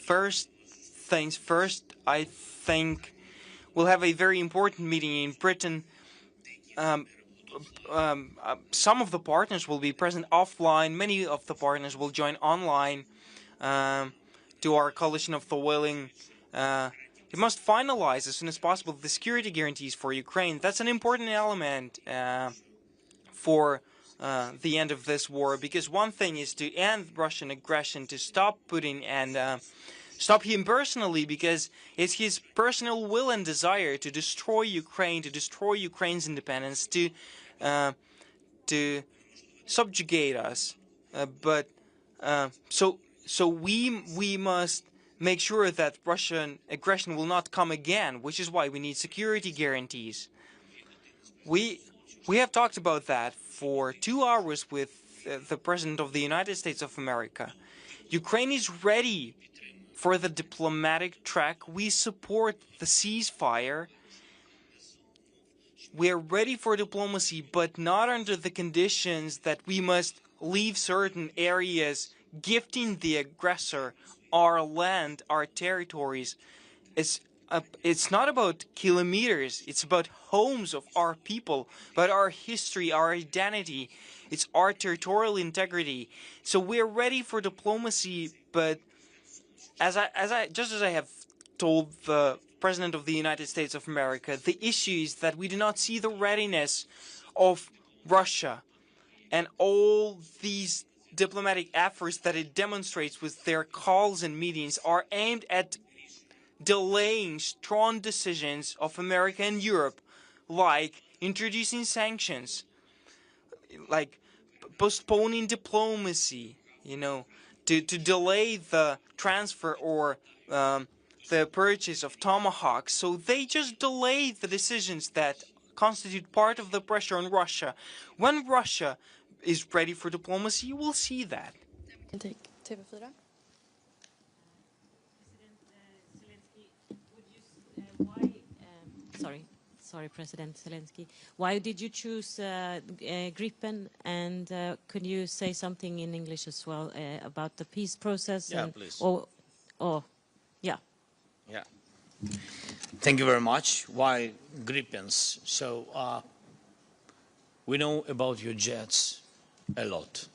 First things first, I think we'll have a very important meeting in Britain. Some of the partners will be present offline. Many of the partners will join online to our coalition of the willing. It must finalize as soon as possible the security guarantees for Ukraine. That's an important element for the end of this war, because one thing is to end Russian aggression, to stop Putin and stop him personally, because it's his personal will and desire to destroy Ukraine, to destroy Ukraine's independence, to subjugate us. So we must make sure that Russian aggression will not come again, which is why we need security guarantees. We have talked about that for 2 hours with the President of the United States of America. Ukraine is ready for the diplomatic track. We support the ceasefire. We are ready for diplomacy, but not under the conditions that we must leave certain areas, gifting the aggressor our land, our territories. It's not about kilometers, it's about homes of our people, about our history, our identity. It's our territorial integrity. So we're ready for diplomacy, but just as I have told the President of the United States of America, the issue is that we do not see the readiness of Russia, and all these diplomatic efforts that it demonstrates with their calls and meetings are aimed at delaying strong decisions of America and Europe, like introducing sanctions, like postponing diplomacy, to delay the transfer or the purchase of tomahawks. So they just delay the decisions that constitute part of the pressure on Russia. When Russia is ready for diplomacy, you will see that. TV4. Sorry, President Zelensky. Why did you choose Gripen? And could you say something in English as well about the peace process? Yeah, please. Yeah. Yeah. Thank you very much. Why Gripens? So we know about your jets a lot.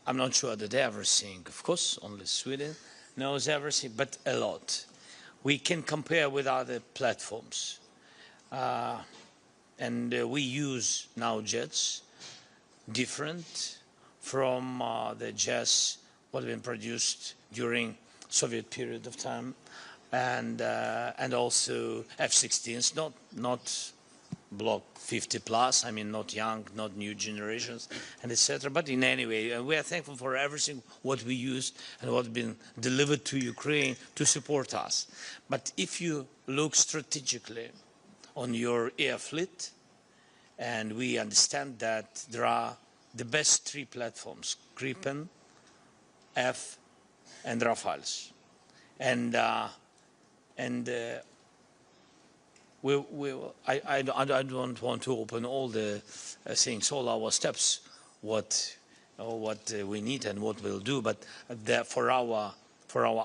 I'm not sure that everything, of course, only Sweden knows everything, but a lot. We can compare with other platforms. And we use now jets different from the jets what have been produced during Soviet period of time, and also F-16s, not Block 50 plus, I mean not young, not new generations, and etc. But in any way, we are thankful for everything what we used and what has been delivered to Ukraine to support us. But if you look strategically on your air fleet, and we understand that there are the best 3 platforms, Gripen, F, and Rafales. I don't want to open all the things, all our steps, what we need and what we'll do, but for our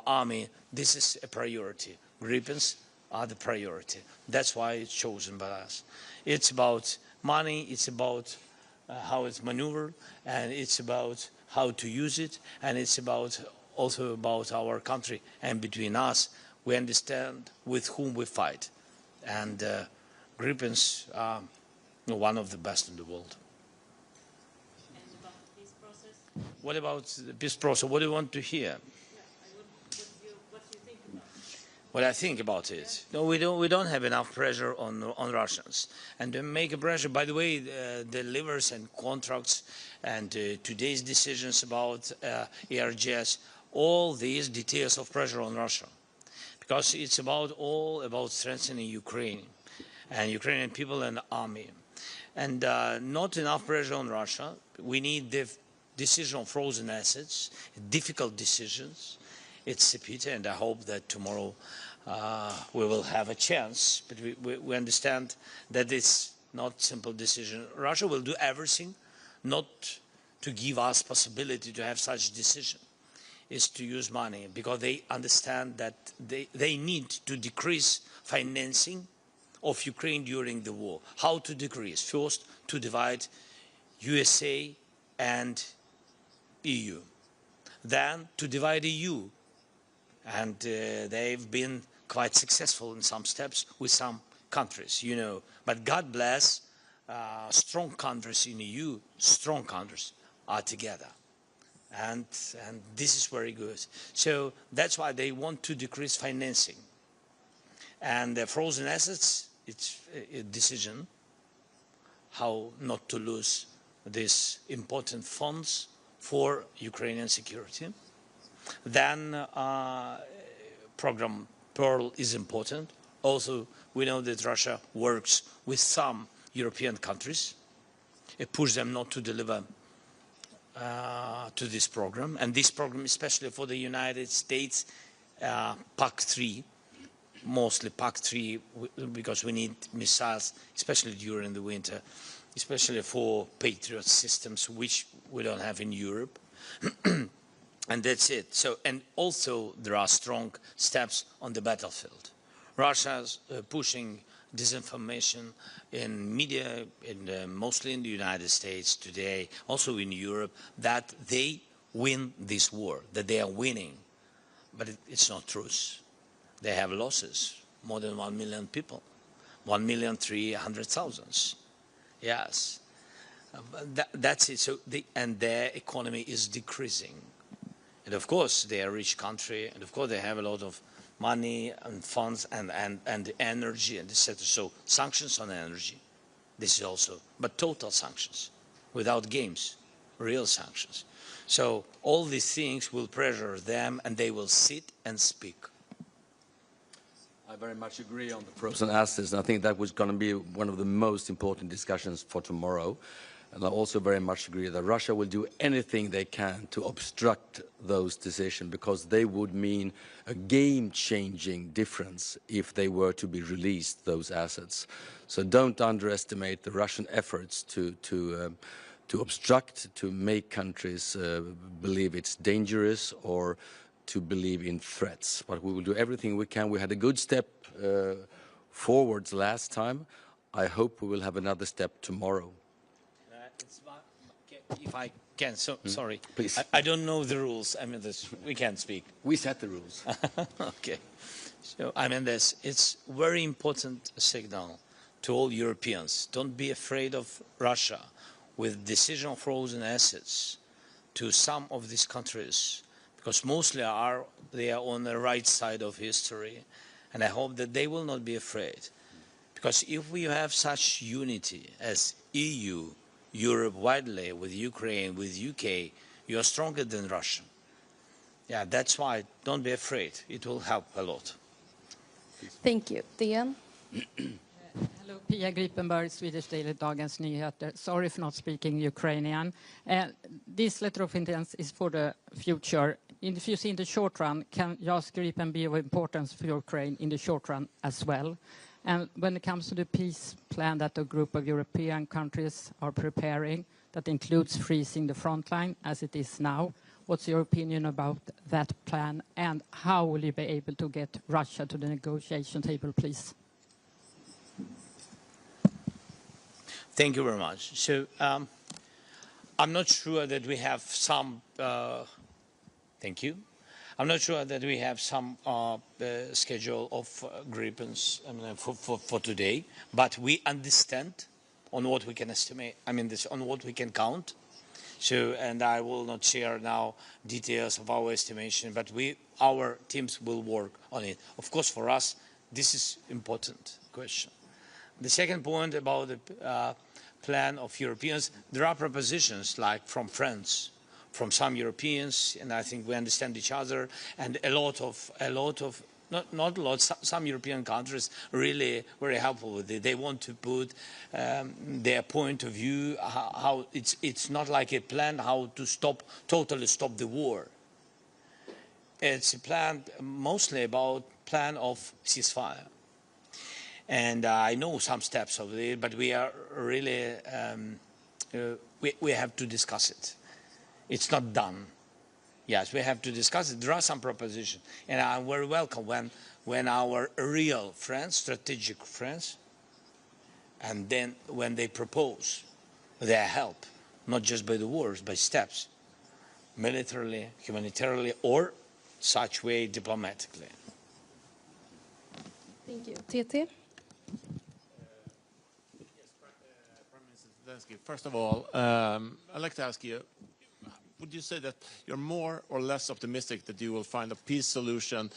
army, this is a priority. Gripens are the priority. That's why it's chosen by us. It's about money, it's about how it's maneuvered, and it's about how to use it, and it's also about our country. And between us, we understand with whom we fight. And Gripens are one of the best in the world. And about the peace process? What about the peace process? What do you want to hear? What do you think about it? What I think about it? No, we don't have enough pressure on Russians. And to make a pressure, by the way, the levers and contracts and today's decisions about ARGS, all these details of pressure on Russia. Because it's all about strengthening Ukraine and Ukrainian people and army. And not enough pressure on Russia. We need the decision on frozen assets, difficult decisions. It's a pity, and I hope that tomorrow we will have a chance. But we understand that it's not a simple decision. Russia will do everything not to give us possibility to have such decision. is to use money because they understand that they need to decrease financing of Ukraine during the war. How to decrease? First, to divide USA and EU. Then to divide EU. And they've been quite successful in some steps with some countries, you know. But God bless, strong countries in EU, strong countries are together. And this is very good. So that's why they want to decrease financing. And the frozen assets, it's a decision how not to lose these important funds for Ukrainian security. Then program Pearl is important. Also, we know that Russia works with some European countries. It pushes them not to deliver to this program. And this program, especially for the United States, PAC-3, mostly PAC-3, because we need missiles, especially during the winter, especially for Patriot systems, which we don't have in Europe. And that's it. So, and also there are strong steps on the battlefield. Russia's pushing disinformation in media, mostly in the United States today, also in Europe, that they win this war, that they are winning. But it's not true. They have losses, more than 1 million people, 1,300,000. Yes, that's it. So and their economy is decreasing. And of course, they are a rich country, and of course, they have a lot of money and funds and energy and etc. So sanctions on energy, this is also, but total sanctions, without games, real sanctions. So all these things will pressure them, and they will sit and speak. I very much agree on the frozen assets, and I think that was going to be one of the most important discussions for tomorrow. And I also very much agree that Russia will do anything they can to obstruct those decisions, because they would mean a game-changing difference if they were to be released, those assets. So don't underestimate the Russian efforts to obstruct, to make countries believe it's dangerous or to believe in threats. But we will do everything we can. We had a good step forwards last time. I hope we will have another step tomorrow. If I can, sorry. Please. I don't know the rules. I mean, we can't speak. We set the rules. Okay. So, I mean, it's very important signal to all Europeans. Don't be afraid of Russia with decision of frozen assets to some of these countries, because mostly they are on the right side of history. And I hope that they will not be afraid. Because if we have such unity as EU, Europe widely, with Ukraine, with UK, you are stronger than Russia. Yeah, that's why don't be afraid. It will help a lot. Thank you. Deepen? Hello, Pia Gripenberg, Swedish Daily Dagens Nyheter. Sorry for not speaking Ukrainian. This letter of intent is for the future. If you see in the short run, can JAS Gripen be of importance for Ukraine in the short run as well? And when it comes to the peace plan that a group of European countries are preparing, that includes freezing the front line as it is now, what's your opinion about that plan, and how will you be able to get Russia to the negotiation table, please? Thank you very much. So I'm not sure that we have some, thank you. I'm not sure that we have some schedule of Gripens for today, but we understand on what we can estimate, on what we can count. So, and I will not share now details of our estimation, but our teams will work on it. Of course, for us, this is important question. The second point about the plan of Europeans, there are propositions like from France, from some Europeans, and I think we understand each other, and some European countries really very helpful with it. They want to put their point of view, how it's not like a plan how to totally stop the war. It's a plan mostly about plan of ceasefire. And I know some steps of it, but we are really, we have to discuss it. It's not done. Yes, we have to discuss it. There are some propositions, and I'm very welcome when our real friends, strategic friends, and then when they propose their help, not just by the words, by steps, militarily, humanitarily, or such way diplomatically. Thank you. TT? Prime Minister Zelensky, first of all, I'd like to ask you, would you say that you're more or less optimistic that you will find a peace solution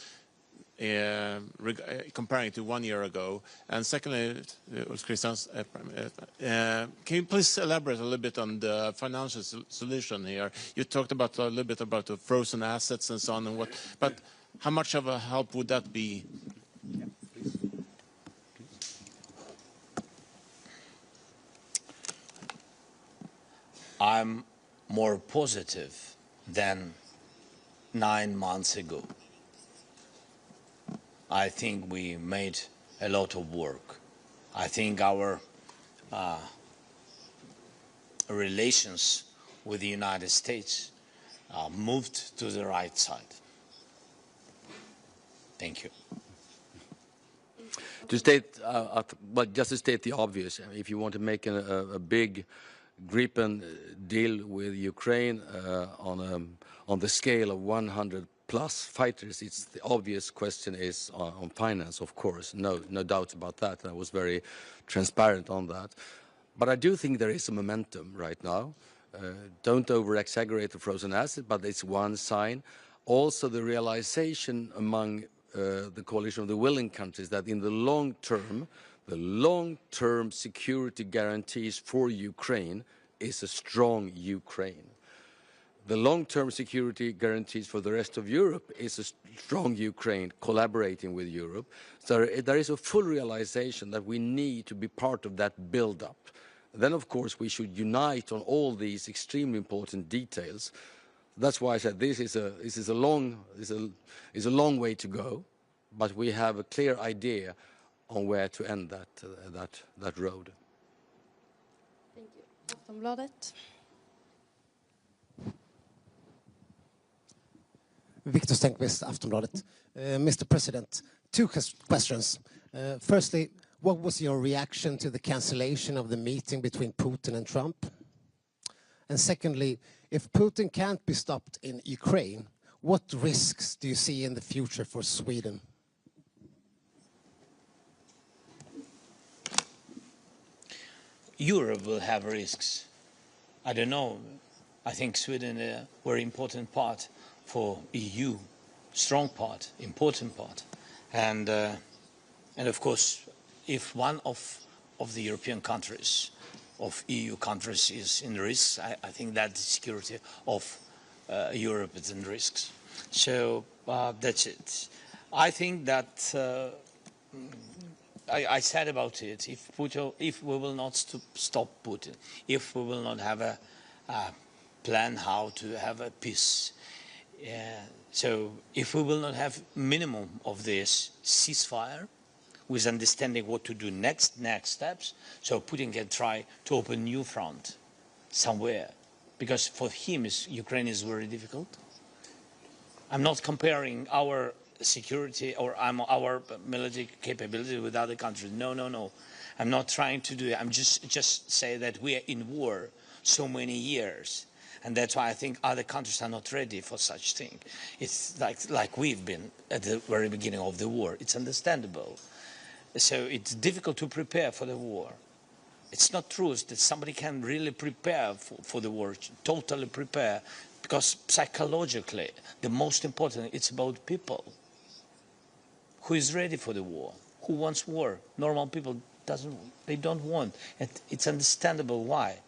comparing to 1 year ago? And secondly, Ulf Kristersson, can you please elaborate a little bit on the financial solution here? You talked about a little bit about the frozen assets and so on, and but how much of a help would that be? I'm more positive than 9 months ago. I think we made a lot of work. I think our relations with the United States moved to the right side. Thank you. To state, but just to state the obvious, if you want to make a big Gripen deal with Ukraine on the scale of 100 plus fighters, it's the obvious question is on finance, of course. No doubts about that. I was very transparent on that. But I do think there is a momentum right now. Don't over-exaggerate the frozen asset, but it's one sign. Also, the realization among the coalition of the willing countries that in the long-term security guarantees for Ukraine is a strong Ukraine. The long-term security guarantees for the rest of Europe is a strong Ukraine collaborating with Europe. So there is a full realization that we need to be part of that build-up. Then, of course, we should unite on all these extremely important details. That's why I said this is a long way to go, but we have a clear idea on where to end that road. Thank you. Aftonbladet. Victor Stenqvist, Aftonbladet. Mr. President, two questions. Firstly, what was your reaction to the cancellation of the meeting between Putin and Trump? And secondly, if Putin can't be stopped in Ukraine, what risks do you see in the future for Sweden? Europe will have risks. I don't know. I think Sweden is a very important part for EU, strong part, important part. And of course, if one of the European countries, of EU countries is in risk, I think that the security of Europe is in risks. So that's it. I think that I said about it, if we will not stop Putin, if we will not have a plan how to have a peace, so if we will not have minimum of this ceasefire, with understanding what to do next steps, so Putin can try to open new front somewhere, because for him Ukraine is very difficult. I'm not comparing our security or our military capability with other countries. No. I'm not trying to do it. I'm just say that we are in war so many years, and that's why I think other countries are not ready for such thing. It's like we've been at the very beginning of the war. It's understandable. So it's difficult to prepare for the war. It's not true that somebody can really prepare for the war, totally prepare, because psychologically, the most important, it's about people. Who is ready for the war? Who wants war? Normal people don't want. And it's understandable why.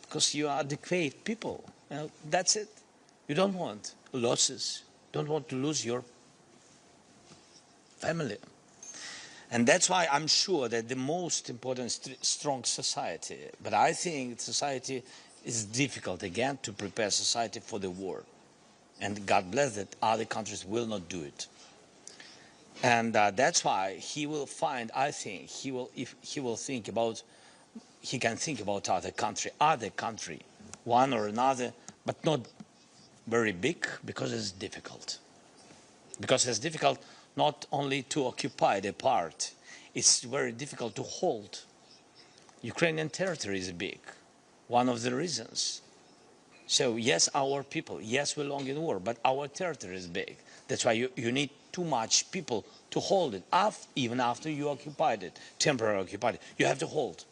Because you are adequate people. You know, that's it. You don't want losses. Don't want to lose your family. And that's why I'm sure that the most important is strong society. But I think society is difficult again to prepare society for the war. And God bless that other countries will not do it. And that's why he will find, I think, he can think about other country, one or another, but not very big because it's difficult. Because it's difficult not only to occupy the part, it's very difficult to hold. Ukrainian territory is big, one of the reasons. So yes, our people, yes, we long in war, but our territory is big. That's why you need too much people to hold it, even after you occupied it, temporarily occupied it. You have to hold.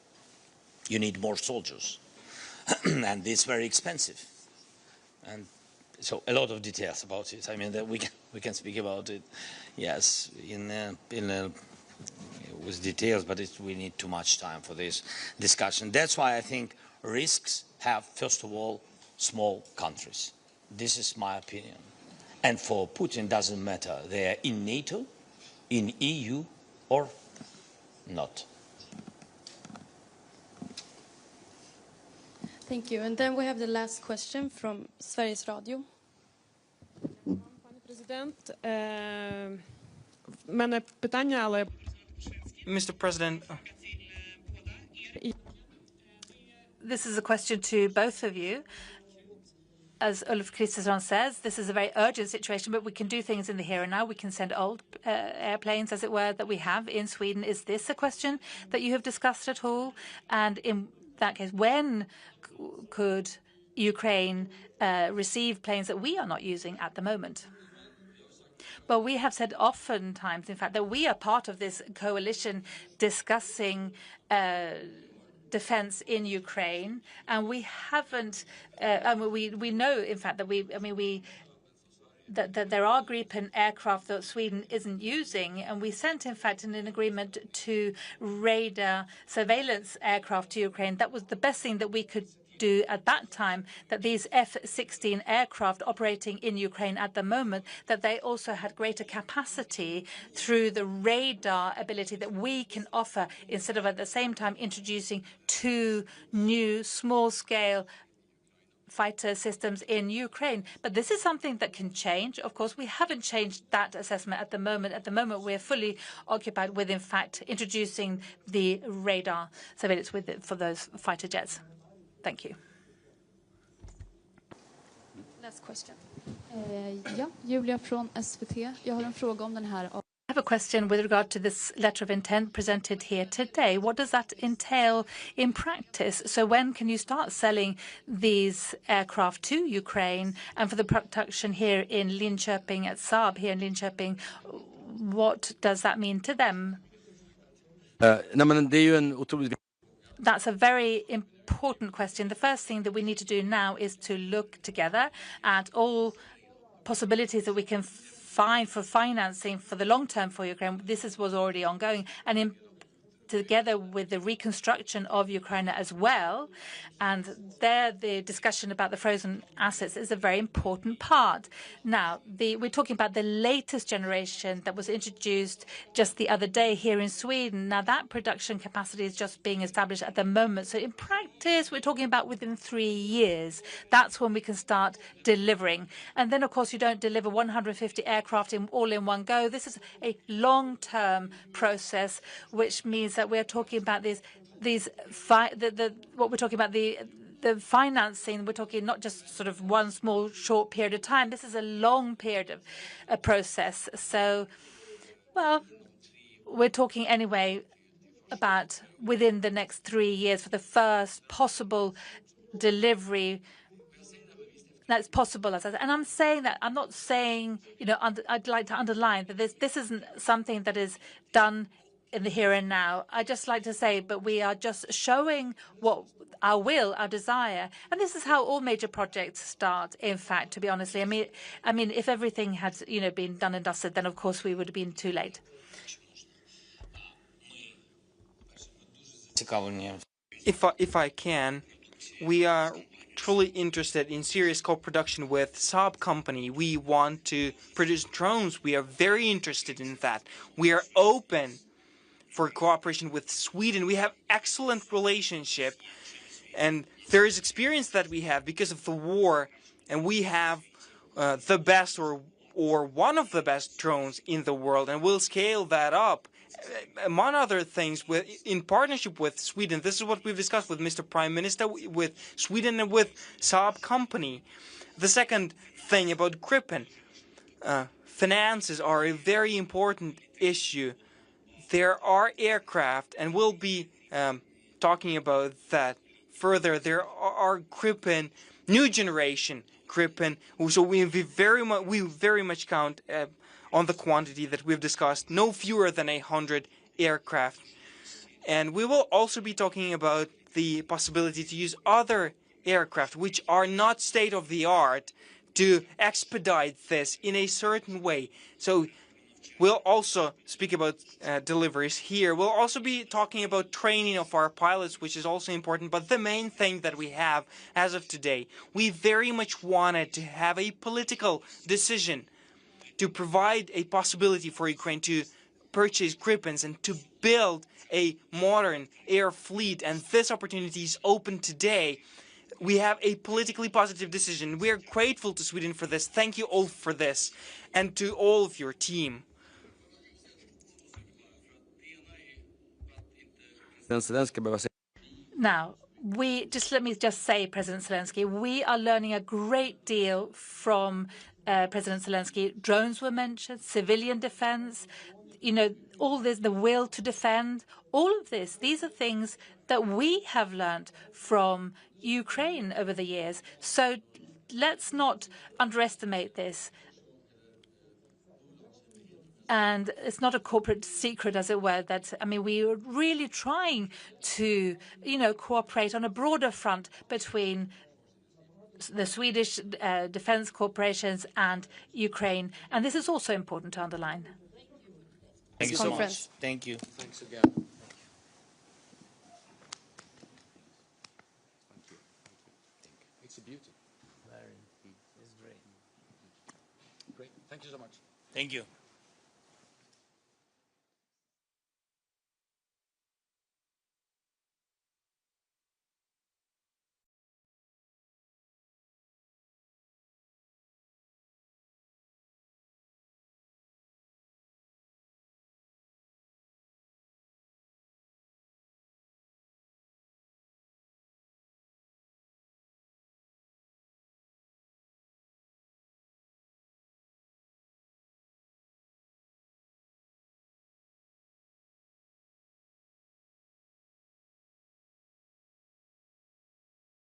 You need more soldiers. And it's very expensive. And so a lot of details about it. I mean, that we can speak about it, yes, with details, but we need too much time for this discussion. That's why I think risks have, first of all, small countries. This is my opinion. And for Putin, doesn't matter. They are in NATO, in EU, or not. Thank you. And then we have the last question from Sveriges Radio. Panie prezydent, мене питання, але Mr. President, This is a question to both of you. As Ulf Kristersson says, this is a very urgent situation, but we can do things in the here and now. We can send old airplanes, as it were, that we have in Sweden. Is this a question that you have discussed at all? And in that case, when could Ukraine receive planes that we are not using at the moment? But we have said oftentimes, in fact, that we are part of this coalition discussing defense in Ukraine, and we haven't. We know, in fact, that that there are Gripen aircraft that Sweden isn't using, and we sent, in fact, in an agreement to radar surveillance aircraft to Ukraine. That was the best thing that we could do at that time, that these F-16 aircraft operating in Ukraine at the moment, that they also had greater capacity through the radar ability that we can offer, instead of at the same time introducing 2 new small-scale fighter systems in Ukraine. But this is something that can change. Of course, we haven't changed that assessment at the moment. At the moment, we're fully occupied with, in fact, introducing the radar surveillance for those fighter jets. Thank you. Last question. Ja, Julia från SVT. Jag har en fråga om den här. I have a question with regard to this letter of intent presented here today. What does that entail in practice? So when can you start selling these aircraft to Ukraine? And for the production here in Linköping at Saab here in Linköping, what does that mean to them? That's a very important question. The first thing that we need to do now is to look together at all possibilities that we can find for financing for the long term for Ukraine. This was already ongoing, and together with the reconstruction of Ukraine as well. And there, the discussion about the frozen assets is a very important part. Now, we're talking about the latest generation that was introduced just the other day here in Sweden. Now, that production capacity is just being established at the moment. So in practice, we're talking about within 3 years. That's when we can start delivering. And then, of course, you don't deliver 150 aircraft all in one go. This is a long-term process, which means that we're talking about what we're talking about, the financing. We're talking not just sort of one small short period of time. This is a long period of a process. So, well, we're talking anyway about within the next 3 years for the first possible delivery. That's possible, as I said. And I'm saying that, I'm not saying, I'd like to underline that this isn't something that is done in the here and now. I just like to say, but we are just showing what our will, our desire, and this is how all major projects start. In fact, to be honest, I mean, if everything had, been done and dusted, then of course we would have been too late. If I can, we are truly interested in serious co-production with Saab company. We want to produce drones. We are very interested in that. We are open for cooperation with Sweden. We have excellent relationship, and there is experience that we have because of the war, and we have the best or one of the best drones in the world, and we'll scale that up among other things, in partnership with Sweden. This is what we've discussed with Mr. Prime Minister, with Sweden and with Saab company. The second thing about Gripen, finances are a very important issue. There are aircraft, and we'll be talking about that further. There are Gripen, new generation Gripen. So we very much count on the quantity that we've discussed, no fewer than 100 aircraft. And we will also be talking about the possibility to use other aircraft which are not state-of-the-art to expedite this in a certain way. So we'll also speak about deliveries here. We'll also be talking about training of our pilots, which is also important. But the main thing that we have as of today, we very much wanted to have a political decision to provide a possibility for Ukraine to purchase Gripens and to build a modern air fleet. And this opportunity is open today. We have a politically positive decision. We are grateful to Sweden for this. Thank you all for this, and to all of your team. Now, let me just say, President Zelensky, we are learning a great deal from President Zelensky. Drones were mentioned, civilian defense, all this, the will to defend, all of this. These are things that we have learned from Ukraine over the years. So let's not underestimate this. And it's not a corporate secret, as it were, that, we are really trying to, cooperate on a broader front between the Swedish defense corporations and Ukraine. And this is also important to underline. Thank you so much. Thank you. Thanks again. It's a beauty. It's great. Great. Thank you so much. Thank you.